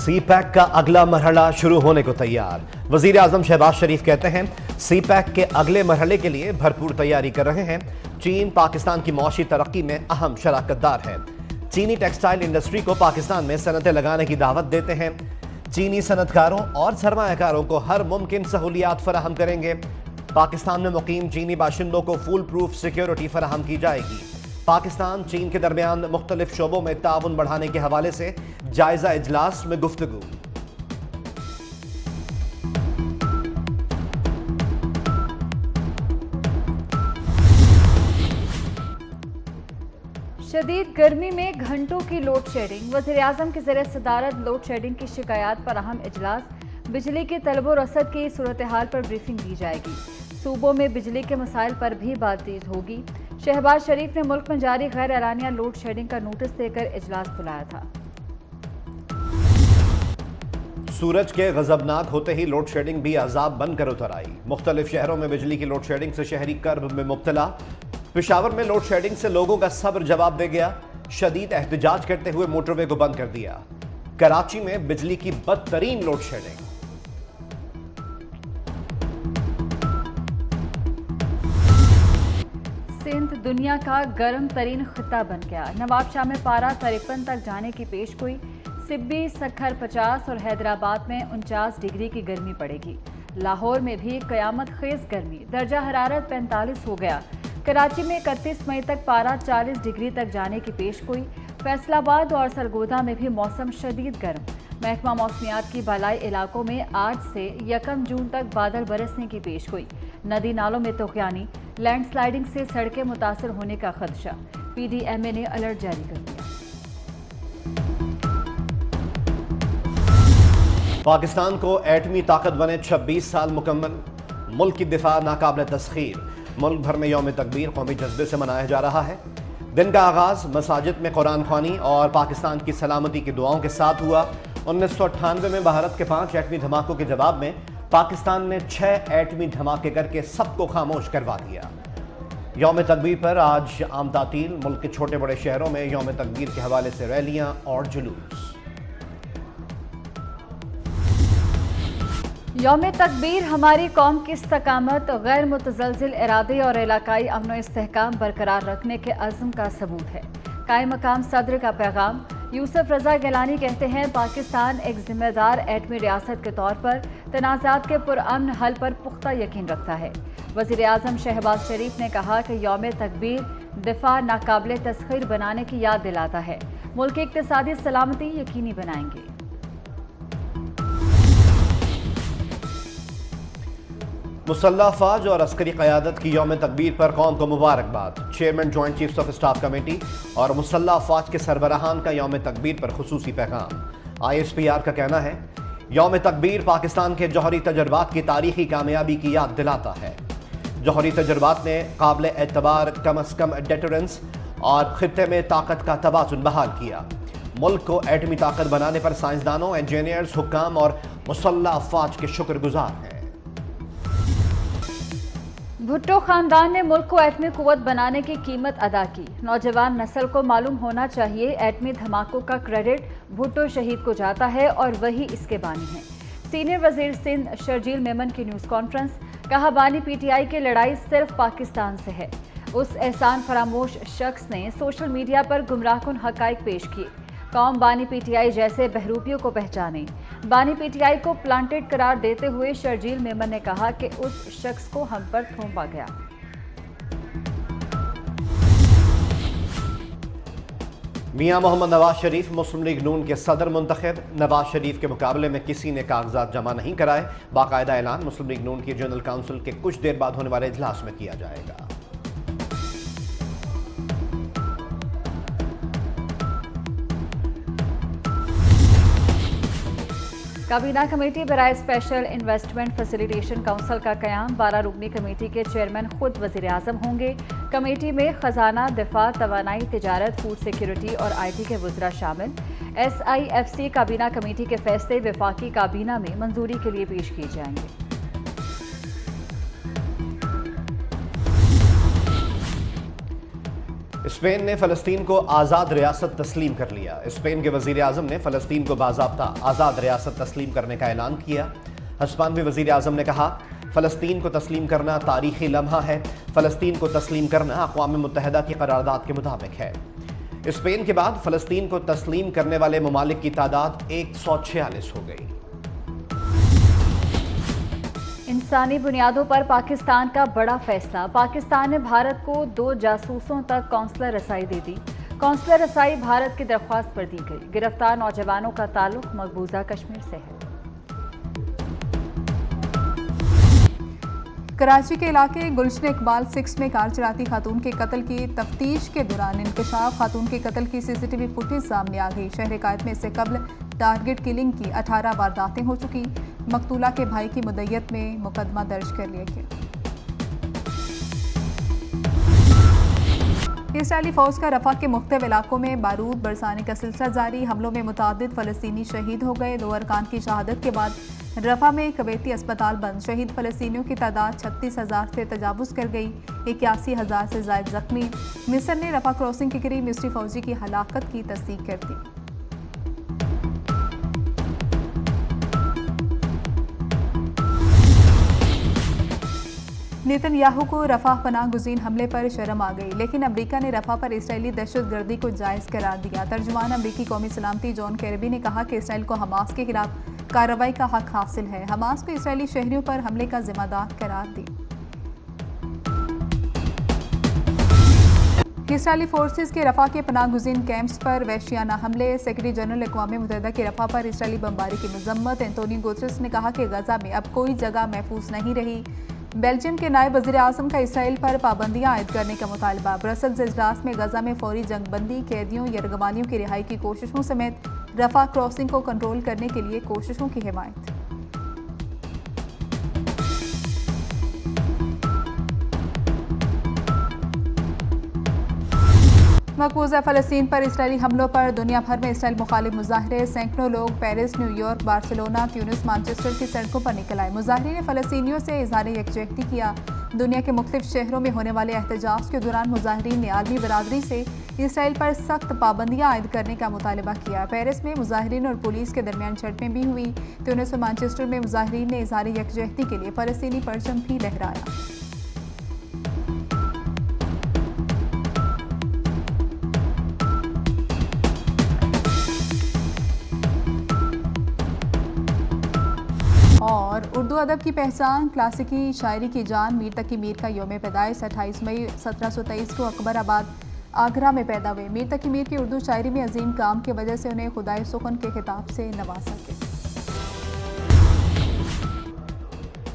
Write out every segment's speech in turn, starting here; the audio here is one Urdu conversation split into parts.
سی پیک کا اگلا مرحلہ شروع ہونے کو تیار۔ وزیر اعظم شہباز شریف کہتے ہیں سی پیک کے اگلے مرحلے کے لیے بھرپور تیاری کر رہے ہیں۔ چین پاکستان کی معاشی ترقی میں اہم شراکت دار ہے۔ چینی ٹیکسٹائل انڈسٹری کو پاکستان میں صنعتیں لگانے کی دعوت دیتے ہیں۔ چینی صنعت کاروں اور سرمایہ کاروں کو ہر ممکن سہولیات فراہم کریں گے۔ پاکستان میں مقیم چینی باشندوں کو فول پروف سیکیورٹی فراہم کی جائے گی۔ پاکستان چین کے درمیان مختلف شعبوں میں تعاون بڑھانے کے حوالے سے جائزہ اجلاس میں گفتگو۔ شدید گرمی میں گھنٹوں کی لوڈ شیڈنگ، وزیر اعظم کی زیر صدارت لوڈ شیڈنگ کی شکایات پر اہم اجلاس۔ بجلی کی طلب و رسد کی صورتحال پر بریفنگ دی جائے گی۔ صوبوں میں بجلی کے مسائل پر بھی بات چیت ہوگی۔ شہباز شریف نے ملک میں جاری غیر اعلانیہ لوڈ شیڈنگ کا نوٹس دے کر اجلاس بلایا تھا۔ سورج کے غضبناک ہوتے ہی لوڈ شیڈنگ بھی عذاب بن کر اتر آئی۔ مختلف شہروں میں بجلی کی لوڈ شیڈنگ سے شہری کرب میں مبتلا۔ پشاور میں لوڈ شیڈنگ سے لوگوں کا صبر جواب دے گیا۔ شدید احتجاج کرتے ہوئے موٹر وے کو بند کر دیا۔ کراچی میں بجلی کی بدترین لوڈ شیڈنگ۔ سندھ دنیا کا گرم ترین خطہ بن گیا۔ نواب شاہ میں پارہ 53 تک جانے کی پیش گوئی۔ سبی، سکھر 50 اور حیدرآباد میں 49 ڈگری کی گرمی پڑے گی۔ لاہور میں بھی قیامت خیز گرمی، درجہ حرارت 45 ہو گیا۔ کراچی میں 31 مئی تک پارہ 40 ڈگری تک جانے کی پیش گوئی۔ فیصل آباد اور سرگودا میں بھی موسم شدید گرم۔ محکمہ موسمیات کی بالائی علاقوں میں آج سے 1 جون تک بادل برسنے کی پیش گوئی۔ ندی نالوں میں طغیانی، لینڈ سلائیڈنگ سے سڑکیں متاثر ہونے کا خدشہ۔ پی ڈی ایم اے نے الرٹ جاری کر دیا۔ پاکستان کو ایٹمی طاقت بنے 26 سال مکمل۔ ملک کی دفاع ناقابل تسخیر۔ ملک بھر میں یوم تکبیر قومی جذبے سے منایا جا رہا ہے۔ دن کا آغاز مساجد میں قرآن خوانی اور پاکستان کی سلامتی کی دعاؤں کے ساتھ ہوا۔ 1998 میں بھارت کے 5 ایٹمی دھماکوں کے جواب میں پاکستان نے 6 ایٹمی دھماکے کر کے سب کو خاموش کروا دیا۔ یوم تکبیر پر آج عام تعطیل۔ ملک کے چھوٹے بڑے شہروں میں یوم تکبیر کے حوالے سے ریلیاں اور جلوس۔ یوم تکبیر ہماری قوم کی استقامت، غیر متزلزل ارادے اور علاقائی امن و استحکام برقرار رکھنے کے عزم کا ثبوت ہے۔ قائم مقام صدر کا پیغام۔ یوسف رضا گیلانی کہتے ہیں پاکستان ایک ذمہ دار ایٹمی ریاست کے طور پر تنازعات کے پرامن حل پر پختہ یقین رکھتا ہے۔ وزیر اعظم شہباز شریف نے کہا کہ یوم تکبیر دفاع ناقابل تسخیر بنانے کی یاد دلاتا ہے۔ ملک کی اقتصادی سلامتی یقینی بنائیں گے۔ مسلح افواج اور عسکری قیادت کی یوم تکبیر پر قوم کو مبارکباد۔ Chairman joint chiefs of staff committee اور مسلح افواج کے سربراہان کا یوم تکبیر پر خصوصی پیغام۔ آئی ایس پی آر کا کہنا ہے یوم تکبیر پاکستان کے جوہری تجربات کی تاریخی کامیابی کی یاد دلاتا ہے۔ جوہری تجربات نے قابل اعتبار کم از کم ڈیٹرنس اور خطے میں طاقت کا توازن بحال کیا۔ ملک کو ایٹمی طاقت بنانے پر سائنسدانوں، انجینئرز، حکام اور مسلح افواج کے شکر گزار ہیں۔ بھٹو خاندان نے ملک کو ایٹمی قوت بنانے کی قیمت ادا کی۔ نوجوان نسل کو معلوم ہونا چاہیے ایٹمی دھماکوں کا کریڈٹ بھٹو شہید کو جاتا ہے اور وہی اس کے بانی ہیں۔ سینئر وزیر سندھ شرجیل میمن کی نیوز کانفرنس۔ کہا بانی پی ٹی آئی کی لڑائی صرف پاکستان سے ہے۔ اس احسان فراموش شخص نے سوشل میڈیا پر گمراہ کن حقائق پیش کیے۔ قوم بانی پی ٹی آئی جیسے بہروپیوں کو پہچانے۔ بانی پی ٹی آئی کو پلانٹڈ قرار دیتے ہوئے شرجیل میمن نے کہا کہ اس شخص کو ہم پر تھوپا گیا۔ میاں محمد نواز شریف مسلم لیگ نون کے صدر منتخب۔ نواز شریف کے مقابلے میں کسی نے کاغذات جمع نہیں کرائے۔ باقاعدہ اعلان مسلم لیگ نون کی جنرل کونسل کے کچھ دیر بعد ہونے والے اجلاس میں کیا جائے گا۔ کابینہ کمیٹی برائے اسپیشل انویسٹمنٹ فیسیلیٹیشن کونسل کا قیام۔ 12 رکنی کمیٹی کے چیئرمین خود وزیر اعظم ہوں گے۔ کمیٹی میں خزانہ، دفاع، توانائی، تجارت، فوڈ سیکیورٹی اور آئی ٹی کے وزراء شامل۔ ایس آئی ایف سی کابینہ کمیٹی کے فیصلے وفاقی کابینہ میں منظوری کے لیے پیش کیے جائیں گے۔ اسپین نے فلسطین کو آزاد ریاست تسلیم کر لیا۔ اسپین کے وزیر اعظم نے فلسطین کو باضابطہ آزاد ریاست تسلیم کرنے کا اعلان کیا۔ ہسپانوی وزیر اعظم نے کہا، فلسطین کو تسلیم کرنا تاریخی لمحہ ہے۔ فلسطین کو تسلیم کرنا اقوام متحدہ کی قرارداد کے مطابق ہے۔ اسپین کے بعد فلسطین کو تسلیم کرنے والے ممالک کی تعداد 146 ہو گئی۔ انسانی بنیادوں پر پاکستان کا بڑا فیصلہ۔ پاکستان نے بھارت کو 2 جاسوسوں تک قونصلر رسائی دے دی۔ قونصلر رسائی بھارت کی درخواست پر دی گئی۔ گرفتار نوجوانوں کا تعلق مقبوضہ کشمیر سے ہے۔ کراچی کے علاقے گلشن اقبال 6 میں کار چلاتی خاتون کے قتل کی تفتیش کے دوران انکشاف۔ خاتون کے قتل کی سی سی ٹی وی فوٹیج سامنے آ گئی۔ شہر قائد میں اس سے قبل ٹارگٹ کلنگ کی 18 وارداتیں ہو چکی۔ مقتولہ کے بھائی کی مدیت میں مقدمہ درج کر لیا گیا۔ اسرائیلی فوج کا رفح کے مختلف علاقوں میں بارود برسانے کا سلسلہ جاری۔ حملوں میں متعدد فلسطینی شہید ہو گئے۔ 2 ارکان کی شہادت کے بعد رفح میں کویتی اسپتال بند۔ شہید فلسطینیوں کی تعداد 36,000 سے تجاوز کر گئی۔ 81,000 سے زائد زخمی۔ مصر نے رفح کراسنگ کے قریب مصری فوجی کی ہلاکت کی تصدیق کر دی۔ نیتن یاہو کو رفح پناہ گزین حملے پر شرم آ گئی، لیکن امریکہ نے رفح پر اسرائیلی دہشت گردی کو جائز قرار دیا۔ ترجمان امریکی قومی سلامتی جان کیربی نے کہا کہ اسرائیل کو حماس کے خلاف کارروائی کا حق حاصل ہے۔ حماس کو اسرائیلی شہریوں پر حملے کا ذمہ دار قرار دی۔ اسرائیلی فورسز کے رفح کے پناہ گزین کیمپس پر وحشیانہ حملے۔ سیکرٹری جنرل اقوام متحدہ کے رفح پر اسرائیلی بمباری کی مذمت۔ اینٹونیو گوتریس نے کہا کہ غزہ میں اب کوئی جگہ محفوظ نہیں رہی۔ بیلجیم کے نائب وزیر اعظم کا اسرائیل پر پابندیاں عائد کرنے کا مطالبہ۔ برسلز اجلاس میں غزہ میں فوری جنگ بندی، قیدیوں، یرغمالیوں کی رہائی کی کوششوں سمیت رفح کراسنگ کو کنٹرول کرنے کے لیے کوششوں کی حمایت۔ مقبوضہ فلسطین پر اسرائیلی حملوں پر دنیا بھر میں اسرائیل مخالف مظاہرے۔ سینکڑوں لوگ پیرس، نیو یارک، بارسلونا، تیونس، مانچسٹر کی سڑکوں پر نکل آئے۔ مظاہرین نے فلسطینیوں سے اظہار یکجہتی کیا۔ دنیا کے مختلف شہروں میں ہونے والے احتجاج کے دوران مظاہرین نے عالمی برادری سے اسرائیل پر سخت پابندیاں عائد کرنے کا مطالبہ کیا۔ پیرس میں مظاہرین اور پولیس کے درمیان جھڑپیں بھی ہوئی۔ تیونس اور مانچسٹر میں مظاہرین نے اظہار یکجہتی کے لیے فلسطینی پرچم بھی لہرایا۔ اور اردو ادب کی پہچان، کلاسیکی شاعری کی جان میر تقی میر کا یوم پیدائش 28 مئی 1723 کو اکبر آباد آگرہ میں پیدا ہوئے۔ میر تقی میر کی اردو شاعری میں عظیم کام کی وجہ سے انہیں خدائے سخن کے خطاب سے نوازا گیا۔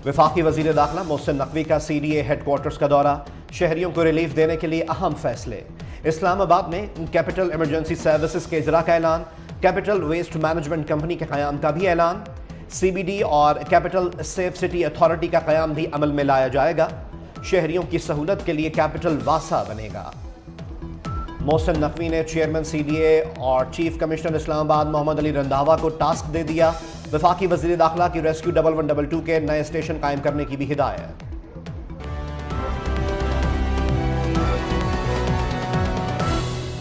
وفاقی وزیر داخلہ محسن نقوی کا C D A headquarters کا دورہ، شہریوں کو ریلیف دینے کے لیے اہم فیصلے۔ اسلام آباد میں کیپٹل ایمرجنسی سروسز کے اجرا کا اعلان، کیپٹل ویسٹ مینجمنٹ کمپنی کے قیام کا بھی اعلان۔ سی بی ڈی اور کیپٹل سیف سٹی اتھارٹی کا قیام بھی عمل میں لایا جائے گا۔ شہریوں کی سہولت کے لیے کیپٹل واسا بنے گا۔ محسن نقوی نے چیئرمین سی ڈی اے اور چیف کمشنر اسلام آباد محمد علی رنداوا کو ٹاسک دے دیا۔ وفاقی وزیر داخلہ کی ریسکیو 1122 کے نئے اسٹیشن قائم کرنے کی بھی ہدایت۔